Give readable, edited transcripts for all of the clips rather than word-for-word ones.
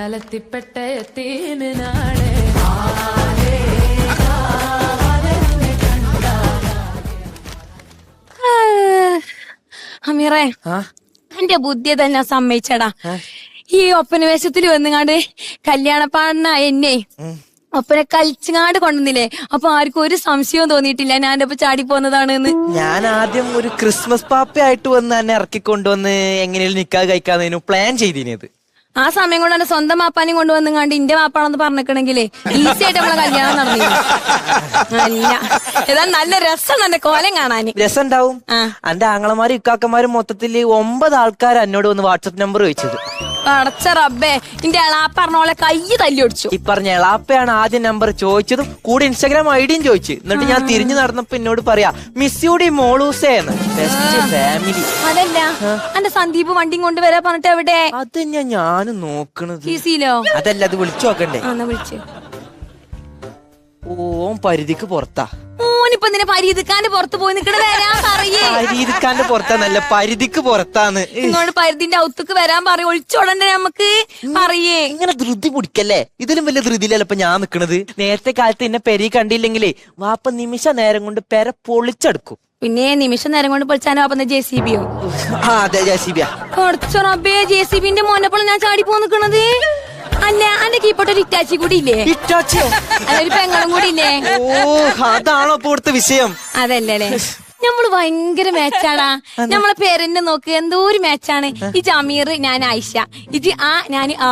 കണ്ടാലെത്തിപ്പെട്ട എത്തീനാളെ അമീറേ, എന്റെ ബുദ്ധി തന്നെ സമ്മതിച്ചടാ. ഈ ഒപ്പന വേഷത്തിൽ വന്നുകാണ്ട് കല്യാണപ്പാടിന എന്നെ ഒപ്പന കളിച്ചങ്ങാണ്ട് കൊണ്ടുവന്നില്ലേ, അപ്പൊ ആർക്കും ഒരു സംശയവും തോന്നിയിട്ടില്ല ഞാൻ എന്റെ ഒപ്പം ചാടി പോന്നതാണെന്ന്. ഞാൻ ആദ്യം ഒരു ക്രിസ്മസ് പാപ്പയായിട്ട് വന്ന് എന്നെ ഇറക്കിക്കൊണ്ടുവന്ന് എങ്ങനെയും നിക്കാതെ കഴിക്കാന്നതിനു പ്ലാൻ ചെയ്തിനത്. ആ സമയം കൊണ്ട് എന്റെ സ്വന്തം വാപ്പാനെയും കൊണ്ടുവന്നുകാണ്ട് ഇന്റെ വാപ്പാണെന്ന് പറഞ്ഞിക്കണെങ്കിലേ ഈസി ആയിട്ട് നമ്മളെ കല്യാണം നടന്നില്ല. അല്ല, ഏതാ നല്ല രസം എന്റെ കോലം കാണാന്. രസം ഉണ്ടാവും. എന്റെ ആങ്ങളമാരും ഇക്കാക്കന്മാരും മൊത്തത്തില് 9 ആൾക്കാർ എന്നോട് വന്ന് വാട്സപ്പ് നമ്പർ ചോദിച്ചത്. അടച്ച റബ്ബേ, ഇന്റെ എളാപ്പ പറഞ്ഞോളെ കൈ തല്ലി ഒടിച്ചു. ഈ പറഞ്ഞ എളാപ്പയാണ് ആദ്യം നമ്പർ ചോദിച്ചതും കൂടെ ഇൻസ്റ്റാഗ്രാം ഐഡിയും ചോദിച്ചു. എന്നിട്ട് ഞാൻ തിരിഞ്ഞു നടന്നപ്പോ എന്നോട് പറയാ മിസ് യുടി മോളൂസേന്ന്. Best family. അതല്ല, എന്റെ സന്ദീപ് വണ്ടിയും കൊണ്ട് വരാ പറഞ്ഞിട്ട് എവിടെ? അത് ഞാനും നോക്കണത്. അതല്ല, അത് വിളിച്ചു നോക്കണ്ടേ? വിളിച്ചു. ഓൻ പരിധിക്ക് പുറത്താ. ഓനിപ്പൊ നിന്നെ പരിധിക്കാന്റെ പുറത്ത് പോയി നിക്കണ വരാൻ പറയേ. പരിധിക്കാന്റെ പുറത്താന്നല്ല, പരിധിക്ക് പുറത്താന്ന്. ഇങ്ങോട്ട് പരിധിന്റെ ഔത്തുക്ക് വരാൻ പറയും. ഒളിച്ചോടണ്ടേ നമുക്ക് പറയേ. ഇങ്ങനെ ധൃതി പിടിക്കല്ലേ, ഇതിലും വലിയ ധൃതിയിലല്ല ഇപ്പൊ ഞാൻ നിക്കണത്. നേരത്തെ കാലത്ത് എന്നെ പെരി കണ്ടില്ലെങ്കിലേ വാപ്പ നിമിഷ നേരം കൊണ്ട് പെര പൊളിച്ചെടുക്കും. പിന്നെ നിമിഷം നേരം കൊണ്ട് പൊളിച്ചാനോ വാപ്പ JCB-യോ? അതെ, JCB. കുറച്ചോ റബ്ബേ, JCB-ന്റെ മോനപ്പോൾ ഞാൻ ചാടി പോ നിക്കണത്. അല്ല, അന്റെ കീപ്പോട്ടൊരു ഇറ്റാച്ചി കൂടി ഇല്ലേ? അതൊരു പെങ്ങളും കൂടി ഇല്ലേ? ഓ, അതാണോ ഇപ്പൊ ഇവിടുത്തെ വിഷയം? അതല്ലേ, നമ്മള് ഭയങ്കര മാച്ചാടാ. നമ്മളെ പേരെന്നെ നോക്ക്, എന്തോ ഒരു മാച്ചാണ്. ഈ ജമീർ, ഞാൻ ആയിഷ. ഇത് ഞാൻ ആ.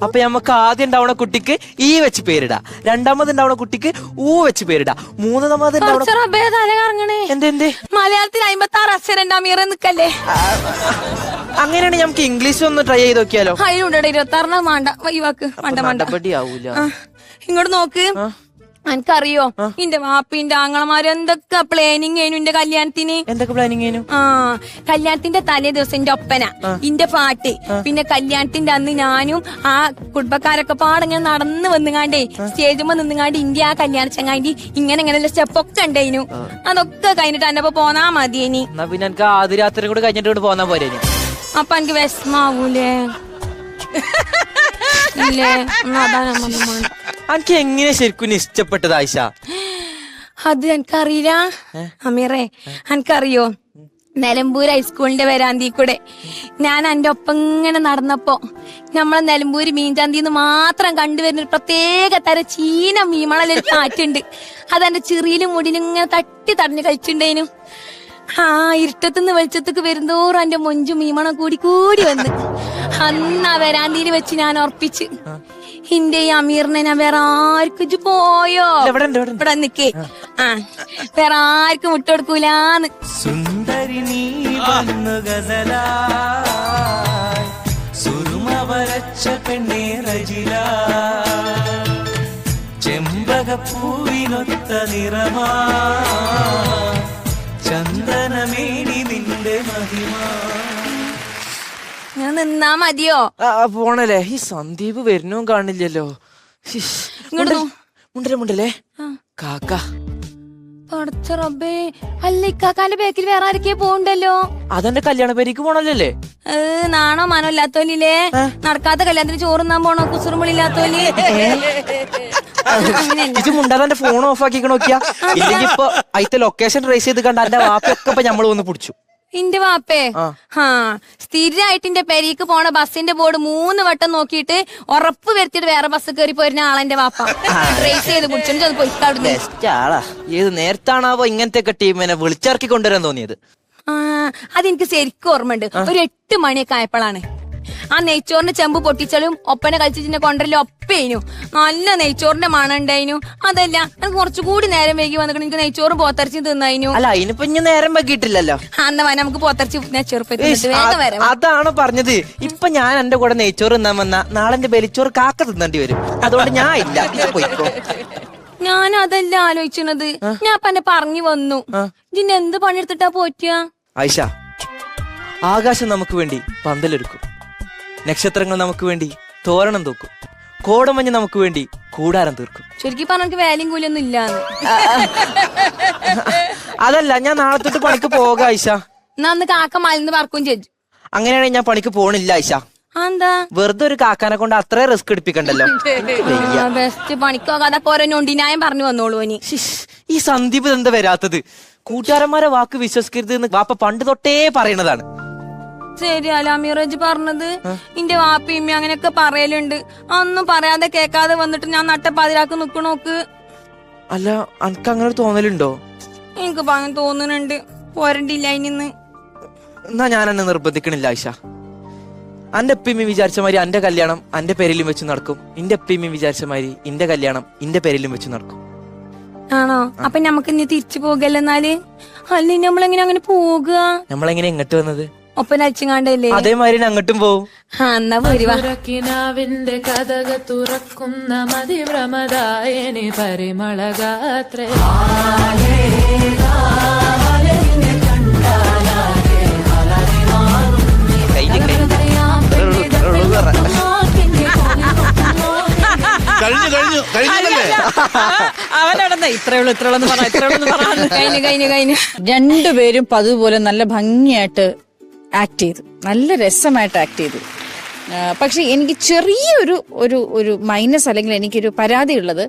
അപ്പൊ നമുക്ക് ആദ്യം ഉണ്ടാവണ കുട്ടിക്ക് ഈ വെച്ച് പേരിടാ, രണ്ടാമത് ഉണ്ടാവണ കുട്ടിക്ക് ഊ വെച്ച് പേരിടാ, മൂന്നാമത് തല കറങ്ങണേ. എന്തേ മലയാളത്തിൽ 56 അക്ഷരം അമീറെ നിക്കല്ലേ? അങ്ങനെയാണെങ്കിൽ നമുക്ക് ഇംഗ്ലീഷ് ഒന്ന് ട്രൈ ചെയ്ത് നോക്കിയാലോ? അതിനുണ്ടോ 26 വേണ്ട, വൈവാക്ക് മണ്ടപ്പടിയാവൂല. ഇങ്ങോട്ട് നോക്ക്. എനിക്കറിയോ ഇന്റെ വാപ്പിന്റെ ആങ്ങളമാര് എന്തൊക്കെ പ്ലാനിങ് ആയിരുന്നു എന്റെ കല്യാണത്തിന്. എന്തൊക്കെ പ്ലാനിങ് ആയിരുന്നു? കല്യാണത്തിന്റെ തലേ ദിവസം എന്റെ ഒപ്പന, ഇന്റെ പാട്ട്, പിന്നെ കല്യാണത്തിന്റെ അന്ന് ഞാനും ആ കുടുംബക്കാരൊക്കെ പാടങ്ങനെ നടന്ന് വന്നുകാണ്ടേ സ്റ്റേജുമ്പോ നിന്നുകാണ്ട് ഇന്ത്യ ആ കല്യാണ ചങ്ങാണ്ടി ഇങ്ങനെയുള്ള സ്റ്റെപ്പൊക്കെ ഉണ്ടായിരുന്നു. അതൊക്കെ കഴിഞ്ഞിട്ട് എന്റെ ഒപ്പം പോന്നാ മതിയേനി. പിന്നെ എനിക്ക് ആദ്യ രാത്രി കൂടെ കഴിഞ്ഞിട്ട് പോന്നാ പോരേ? അപ്പൊ എനിക്ക് വിഷമാവൂലേ? ഇല്ലേ, അതാണ് എനിക്ക് എങ്ങനെ ശരിക്കും ഇഷ്ടപ്പെട്ടത് ആയിഷ? അത് എനിക്കറിയില്ല അമീറേ. എനിക്കറിയോ, നിലമ്പൂർ ഹൈസ്കൂളിന്റെ വരാന്തി കൂടെ ഞാൻ എന്റെ ഒപ്പം ഇങ്ങനെ നടന്നപ്പോ നമ്മളെ നിലമ്പൂര് മീൻചാന്തിന്ന് മാത്രം കണ്ടുവരുന്ന ഒരു പ്രത്യേക തരം ചീന മീമണലൊരു കാറ്റുണ്ട്. അതെന്റെ ചെറിയിലും മുടിയിലും ഇങ്ങനെ തട്ടി തടഞ്ഞ് കളിച്ചിണ്ടേനു. ഇരുട്ടത്തുനിന്ന് വെളിച്ചത്തേക്ക് വരുന്തോറും എന്റെ മൊഞ്ചു മീമണം കൂടി കൂടി വന്ന് അന്ന് ആ വരാന്തിയിൽ വെച്ച് ഞാൻ ഉറപ്പിച്ച് ഇന്റെ ഈ അമീറിനെ ഞാൻ വേറെ ആർക്കും പോയോ ഇവിടെ നിക്കേ വേറെ ആർക്കും വിട്ടുകൊടുക്കൂലാന്ന്. സുന്ദരി നീ വന്നു ഗസലായി സുറുമ വരച്ച പെണ്ണേ റജില ചെമ്പകപ്പൂവിനൊത്ത നിറമാ ചന്ദനമേനി നിന്റെ മഹിമ. ഞാൻ നിന്നാ മതിയോ? പോണല്ലേ? ഈ സന്ദീപ് വരുന്നോ കാണില്ലല്ലോ. മുണ്ടല്ലേ കാക്ക. റബ്ബേ, അല്ല ഇക്കാക്കാന്റെ ബേക്കിൽ വേറെ ആരൊക്കെ പോണ്ടല്ലോ? അതെന്റെ കല്യാണ പേരിക്ക് പോണല്ലേ? നാണോ മാനോ ഇല്ലാത്തോലില്ലേ? നടക്കാത്ത കല്യാണത്തിന് ചോറുന്നാൻ പോണോ? കുസുറുമ്പളില്ലാത്തോലി. ഇത് മുണ്ടാതെ ഫോൺ ഓഫ് ആക്കി നോക്കിയാ ഇല്ലെങ്കിൽ ഇപ്പൊ അതിന്റെ ലൊക്കേഷൻ ട്രേസ് ചെയ്ത് കണ്ട എന്റെ വാപ്പൊക്കെ ഇപ്പൊ ഞമ്മള് വന്ന് പിടിച്ചു. ഇന്റെ വാപ്പേ സ്ഥിരമായിട്ട് ഇന്റെ പെരീക്ക് പോണ ബസ്സിന്റെ ബോർഡ് 3 വട്ടം നോക്കിയിട്ട് ഉറപ്പ് വരുത്തിയിട്ട് വേറെ ബസ് കയറി പോയിരുന്ന ആളെന്റെ വാപ്പ ട്രേസ് ചെയ്ത് പിടിച്ചോണ്ട് പോയിക്കാടുന്നു. ഏത് നേരത്താണാവോ ഇങ്ങനത്തെ ഒക്കെ ടീമിനെ വിളിച്ചിറക്കി കൊണ്ടുവരാൻ തോന്നിയത്? അതെനിക്ക് ശരിക്കും ഓർമ്മയുണ്ട്. ഒരു 8 മണിയൊക്കെ ആയപ്പോഴാണ് ആ നെയ്ച്ചോറിന്റെ ചെമ്പ് പൊട്ടിച്ചാലും ഒപ്പന കളിച്ചിട്ട് കൊണ്ടല്ലോ ഒപ്പേനു. നല്ല നെയ്ച്ചോറിന്റെ മണം ഉണ്ടായിനു. അതല്ല, എനിക്ക് കുറച്ചുകൂടി നേരം വൈകി വന്നിട്ട് എനിക്ക് നെയ്ച്ചോറ് പോത്തരച്ച് തിന്നായിനു. അല്ല, അതിനിപ്പോ നേരം വൈകിട്ടില്ലല്ലോ. അന്ന നമുക്ക് പോത്തരച്ച് നെയ്ച്ചോറ്. അതാണ് പറഞ്ഞത്. ഇപ്പൊ ഞാൻ എന്റെ കൂടെ നെയ്ച്ചോറ് തിന്നാൻ വന്ന നാളെ എന്റെ ബലിച്ചോറ് കാക്ക തിന്നേണ്ടി വരും. അതുകൊണ്ട് ഞാൻ ഇല്ല, പോയിക്കോ. ഞാൻ അതല്ല ആലോചിച്ചത്. ഞാൻ അപ്പൊ എന്നെ പറഞ്ഞു വന്നു. ഇതിന് എന്ത് പണിയെടുത്തിട്ടാ പോറ്റിയ? ആയിഷ, ആകാശം നമുക്ക് വേണ്ടി പന്തലൊരുക്കും, നക്ഷത്രങ്ങൾ നമുക്ക് വേണ്ടി തോരണം തൂക്കും, കോടമഞ്ഞ് നമുക്ക് വേണ്ടി കൂടാരം തീർക്കും. ശരിക്കും പറഞ്ഞ വേലയും കൂലിയൊന്നും ഇല്ലാന്ന്. അതല്ല, ഞാൻ നാളെ തൊട്ട് പണിക്ക് പോകാം ആയിഷ. എന്നാ അന്ന് കാക്ക മലന്ന് പറക്കും ചെയ്തു. അങ്ങനെയാണെങ്കിൽ ഞാൻ പണിക്ക് പോണില്ല ആയിഷ. എന്താ വെറുതെ ഒരു കാക്കാനെ കൊണ്ട് അത്ര റിസ്ക് എടുപ്പിക്കണ്ടല്ലോ. ബെസ്റ്റ് പണിക്കോകാതെ ഓരോ ഞൊണ്ടിനായം പറഞ്ഞു വന്നോളൂ ഇനി. ഈ സന്ദീപ് എന്താ വരാത്തത്? കൂട്ടുകാരന്മാരെ വാക്ക് വിശ്വസിക്കരുത് എന്ന് വാപ്പ പണ്ട് തൊട്ടേ പറയണതാണ്. ശരിയല്ല അമീറജ് പറഞ്ഞത്. എന്റെ വാപ്പിയമ്മ അങ്ങനെയൊക്കെ പറയലുണ്ട്. ഒന്നും പറയാതെ കേൾക്കാതെ വന്നിട്ട് ഞാൻ നട്ടപ്പാതിരാക്ക് നിക്കണോക്ക്. അല്ല അനക്ക് അങ്ങനെ ഒരു തോന്നലുണ്ടോ? എനിക്ക് അങ്ങനെ തോന്നുന്നുണ്ട്. പോരണ്ടില്ല ഇനിന്ന്. എന്നാ ഞാൻ എന്നെ നിർബന്ധിക്കണില്ല ആയിഷ. അന്റെ എപ്പിമ്മ വിചാരിച്ച മാതിരി അന്റെ കല്യാണം അന്റെ പേരിലും വെച്ച് നടക്കും. ഇന്റെ എപ്പിമ്മ വിചാരിച്ച മാതിരി ഇന്റെ കല്യാണം ഇന്റെ പേരിലും വെച്ച് നടക്കും. ആണോ? അപ്പൊ നമുക്ക് ഇനി തിരിച്ചു പോകല്ലോ എന്നാല്? അല്ല നമ്മളെങ്ങനെ അങ്ങനെ പോകുക? നമ്മളെങ്ങനെ ഇങ്ങോട്ട് വന്നത്? ഒപ്പം അയച്ചുകാണ്ടല്ലേ? അതേമാതിരി അങ്ങോട്ടും പോവും. എന്നാ പോരുവാ. തുറക്കിനാവിന്റെ കഥക തുറക്കുന്ന മതിഭ്രമദായനി പരിമളഗാത്രേ. അവനടന്ന ഇത്രയുള്ളൂ കഴിഞ്ഞു. രണ്ടുപേരും പതുപോലെ നല്ല ഭംഗിയായിട്ട് ആക്ട് ചെയ്തു, നല്ല രസമായിട്ട് ആക്ട് ചെയ്തു. പക്ഷെ എനിക്ക് ചെറിയൊരു ഒരു ഒരു മൈനസ് അല്ലെങ്കിൽ എനിക്കൊരു പരാതി ഉള്ളത്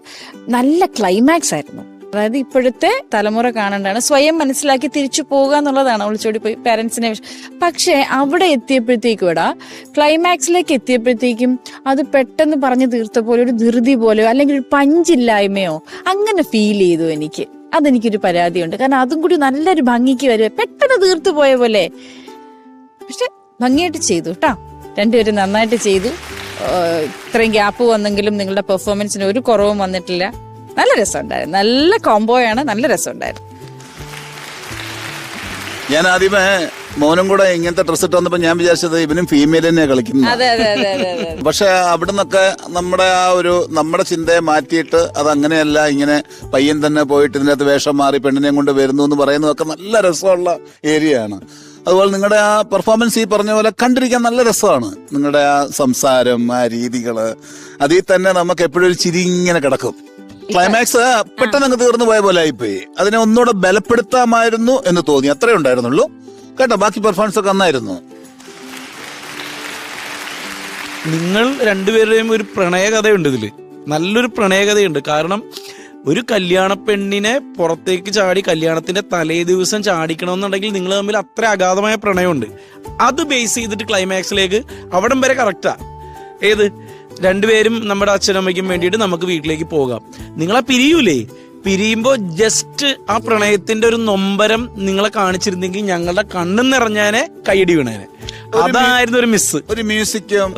നല്ല ക്ലൈമാക്സ് ആയിരുന്നു. അതായത് ഇപ്പോഴത്തെ തലമുറ കാണേണ്ടതാണ്, സ്വയം മനസ്സിലാക്കി തിരിച്ചു പോകുക എന്നുള്ളതാണ്. ഒളിച്ചോടി പോയി പാരന്റ്സിനെ. പക്ഷെ അവിടെ എത്തിയപ്പോഴത്തേക്കും ക്ലൈമാക്സിലേക്ക് എത്തിയപ്പോഴത്തേക്കും അത് പെട്ടെന്ന് പറഞ്ഞു തീർത്ത പോലെ ഒരു ധൃതി പോലെയോ അല്ലെങ്കിൽ ഒരു പഞ്ചില്ലായ്മയോ അങ്ങനെ ഫീൽ ചെയ്തു എനിക്ക്. അതെനിക്കൊരു പരാതിയുണ്ട്. കാരണം അതും കൂടി നല്ലൊരു ഭംഗിക്ക് വരിക, പെട്ടെന്ന് തീർത്തു പോയ പോലെ. പക്ഷെ ഭംഗിയായിട്ട് ചെയ്തു കേട്ടോ, രണ്ടുപേരും നന്നായിട്ട് ചെയ്തു. ഇത്രയും ഗ്യാപ്പ് വന്നെങ്കിലും നിങ്ങളുടെ പെർഫോമൻസിന് ഒരു കുറവും വന്നിട്ടില്ല. നല്ല രസമുണ്ടായിരുന്നു, നല്ല കോംബോയാണ്, നല്ല രസമുണ്ടായിരുന്നു. ഞാൻ ആദ്യമേ മോനും കൂടെ ഇങ്ങനത്തെ ഡ്രസ് ഇട്ട് വന്നപ്പോ ഞാൻ വിചാരിച്ചത് ഇവനും ഫീമെയിൽ തന്നെ കളിക്കുന്നത്. പക്ഷെ അവിടെ നിന്നൊക്കെ നമ്മുടെ ചിന്തയെ മാറ്റിയിട്ട് അത് അങ്ങനെയല്ല, ഇങ്ങനെ പയ്യൻ തന്നെ പോയിട്ട് ഇതിനകത്ത് വേഷം മാറി പെണ്ണിനെയും കൊണ്ട് വരുന്നു എന്ന് പറയുന്നതൊക്കെ നല്ല രസമുള്ള ഏരിയ ആണ്. അതുപോലെ നിങ്ങളുടെ ആ പെർഫോമൻസ് ഈ പറഞ്ഞ പോലെ കണ്ടിരിക്കാൻ നല്ല രസമാണ്. നിങ്ങളുടെ ആ സംസാരം, ആ രീതികള്, അതിൽ തന്നെ നമുക്ക് എപ്പോഴും ഒരു ചിരി ഇങ്ങനെ കിടക്കും. ക്ലൈമാക്സ് പെട്ടെന്ന് അങ്ങ് തീർന്നു പോയ പോലെ ആയിപ്പോയി. അതിനെ ഒന്നുകൂടെ ബലപ്പെടുത്താമായിരുന്നു എന്ന് തോന്നി, അത്രേ ഉണ്ടായിരുന്നുള്ളൂ കേട്ടോ. ബാക്കി പെർഫോമൻസ് ഒക്കെ നന്നായിരുന്നു. നിങ്ങൾ രണ്ടുപേരുടെയും ഒരു പ്രണയകഥയുണ്ട് ഇതില്, നല്ലൊരു പ്രണയകഥയുണ്ട്. കാരണം ഒരു കല്യാണ പെണ്ണിനെ പുറത്തേക്ക് ചാടി കല്യാണത്തിന്റെ തലേ ദിവസം ചാടിക്കണമെന്നുണ്ടെങ്കിൽ നിങ്ങൾ തമ്മിൽ അത്ര അഗാധമായ പ്രണയമുണ്ട്. അത് ബേസ് ചെയ്തിട്ട് ക്ലൈമാക്സിലേക്ക് അവിടം വരെ കറക്റ്റാ. ഏത് രണ്ടുപേരും നമ്മുടെ അച്ഛനമ്മയ്ക്കും വേണ്ടിയിട്ട് നമുക്ക് വീട്ടിലേക്ക് പോകാം. നിങ്ങളെ പിരിയൂലേ? പിരിയുമ്പോ ജസ്റ്റ് ആ പ്രണയത്തിന്റെ ഒരു നൊമ്പരം നിങ്ങളെ കാണിച്ചിരുന്നെങ്കിൽ ഞങ്ങളുടെ കണ്ണും നിറഞ്ഞാനെ കൈയടി വീണേനെ. അതായിരുന്നു ഒരു മിസ്. ഒരു മ്യൂസിക്കും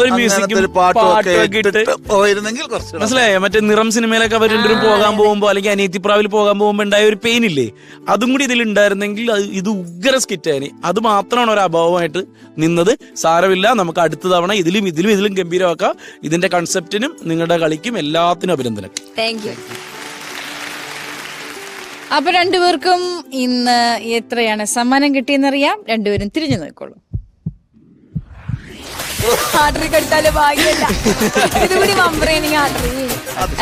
മനസ്സിലായോ? മറ്റേ നിറം സിനിമയിലൊക്കെ അവർ രണ്ടുപേരും പോകാൻ പോകുമ്പോ അല്ലെങ്കിൽ അനിയത്തിപ്രാവിൽ പോകാൻ പോകുമ്പോ ഉണ്ടായ ഒരു പെയിൻ ഇല്ലേ, അതും കൂടി ഇതിലുണ്ടായിരുന്നെങ്കിൽ ഇത് ഉഗ്ര സ്കിറ്റായി. അത് മാത്രമാണ് ഒരു അഭാവമായിട്ട് നിന്നത്. സാരമില്ല, നമുക്ക് അടുത്ത തവണ ഇതിലും ഗംഭീരമാക്കാം. ഇതിന്റെ കൺസെപ്റ്റിനും നിങ്ങളുടെ കളിക്കും എല്ലാത്തിനും അഭിനന്ദനം. Thank you. അപ്പൊ രണ്ടുപേർക്കും ഇന്ന് എത്രയാണ് സമ്മാനം കിട്ടിയെന്നറിയാം. രണ്ടുപേരും തിരിഞ്ഞു നോക്കോളൂ. ആർഡർ കെട്ടാല് ഭാഗ്യല്ല, ഇതുകൂടി മമ്പറേണെങ്കിൽ ആർഡർ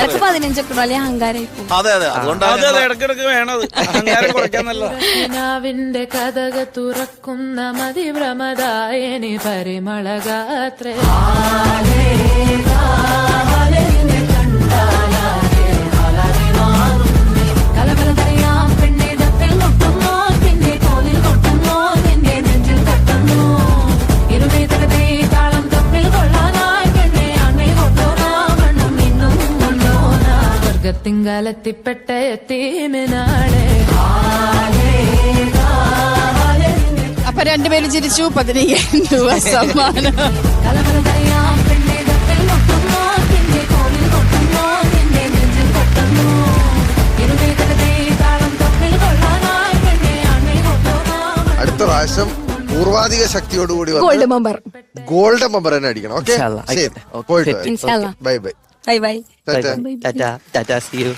ഇടക്ക് 15 ഒക്കെ അല്ലെ അഹങ്കാരായി പോകും. ഇടക്കിടക്ക് വേണത് അഹങ്കാരം കുറയ്ക്കാന്നല്ല. നാവിന്റെ കഥക തുറക്കുന്ന മതിഭ്രമദായനി പരിമളഗാത്രേ. തിങ്കാലെത്തിപ്പെട്ട എത്തീമിനാളെ. അപ്പൊ രണ്ടുപേരും ചിരിച്ചു. 15,000 രൂപ സമ്മാനം. അടുത്ത പ്രാവശ്യം പൂർവാധിക ശക്തിയോടുകൂടി ഗോൾഡ് മെമ്പർ തന്നെ അടിക്കണം. Okay, bye bye. Bye bye. Tata. See you.